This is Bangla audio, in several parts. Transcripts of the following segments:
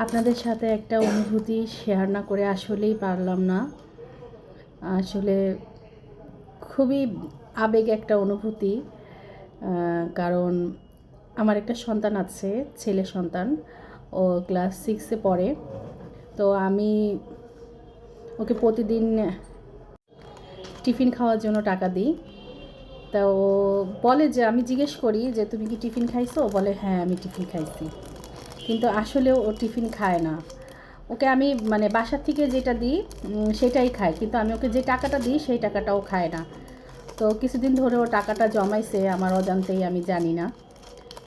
আপনাদের সাথে একটা অনুভূতি শেয়ার না করে আসলেই পারলাম না। আসলে খুবই আবেগ একটা অনুভূতি। কারণ আমার একটা সন্তান আছে, ছেলে সন্তান। ও ক্লাস 6-এ পড়ে। তো আমি ওকে প্রতিদিন টিফিন খাওয়ার জন্য টাকা দিই। তা ও বলে যে, আমি জিজ্ঞেস করি যে, তুমি কি টিফিন খাইছো? বলে, হ্যাঁ আমি টিফিন খাইছি। কিন্তু আসলেও ও টিফিন খায় না। ওকে আমি মানে বাসার থেকে যেটা দিই সেটাই খায়, কিন্তু আমি ওকে যে টাকাটা দিই সেই টাকাটাও খায় না। তো কিছুদিন ধরে ও টাকাটা জমাইছে আমার অজান্তেই, আমি জানি না।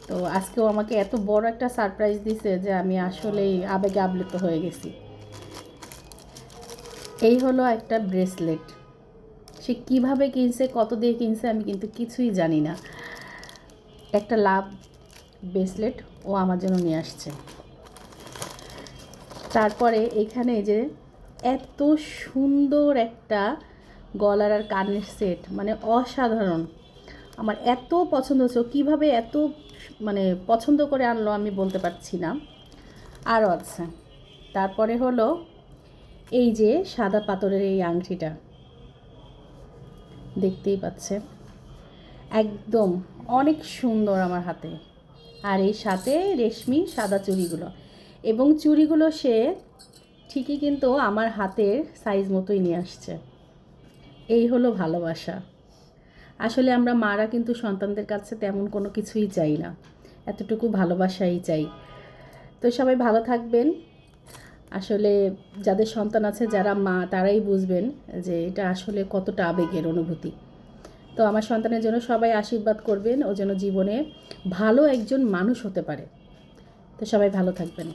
তো আজকেও আমাকে এত বড় একটা সারপ্রাইজ দিছে যে আমি আসলেই আবেগে আপ্লুত হয়ে গেছি। এই হলো একটা ব্রেসলেট। সে কিভাবে কিনছে, কত দিয়ে কিনছে আমি কিন্তু কিছুই জানি না। একটা লাভ ব্রেসলেট ও আমার জন্য নিয়ে আসছে। তারপরে এখানে যে এত সুন্দর একটা গলার আর কানের সেট, মানে অসাধারণ। আমার এত পছন্দ হচ্ছে, কীভাবে এত মানে পছন্দ করে আনলো আমি বলতে পারছি না। আরও আছে। তারপরে হলো এই যে সাদা পাথরের এই আংটিটা, দেখতেই পাচ্ছে, একদম অনেক সুন্দর আমার হাতে। আর এই সাথে রেশমি সাদা চুড়িগুলো, এবং চুড়িগুলো সে ঠিকই কিন্তু আমার হাতের সাইজ মতোই নিয়ে আসছে। এই হলো ভালোবাসা। আসলে আমরা মারা কিন্তু সন্তানদের কাছে তেমন কোনো কিছুই চাই না, এতটুকু ভালোবাসাই চাই। তো সবাই ভালো থাকবেন। আসলে যাদের সন্তান আছে, যারা মা, তারাই বুঝবেন যে এটা আসলে কতটা আবেগের অনুভূতি। তো আমার সন্তানের জন্য সবাই আশীর্বাদ করবেন, ও যেন জীবনে ভালো একজন মানুষ হতে পারে। তো সবাই ভালো থাকবেন।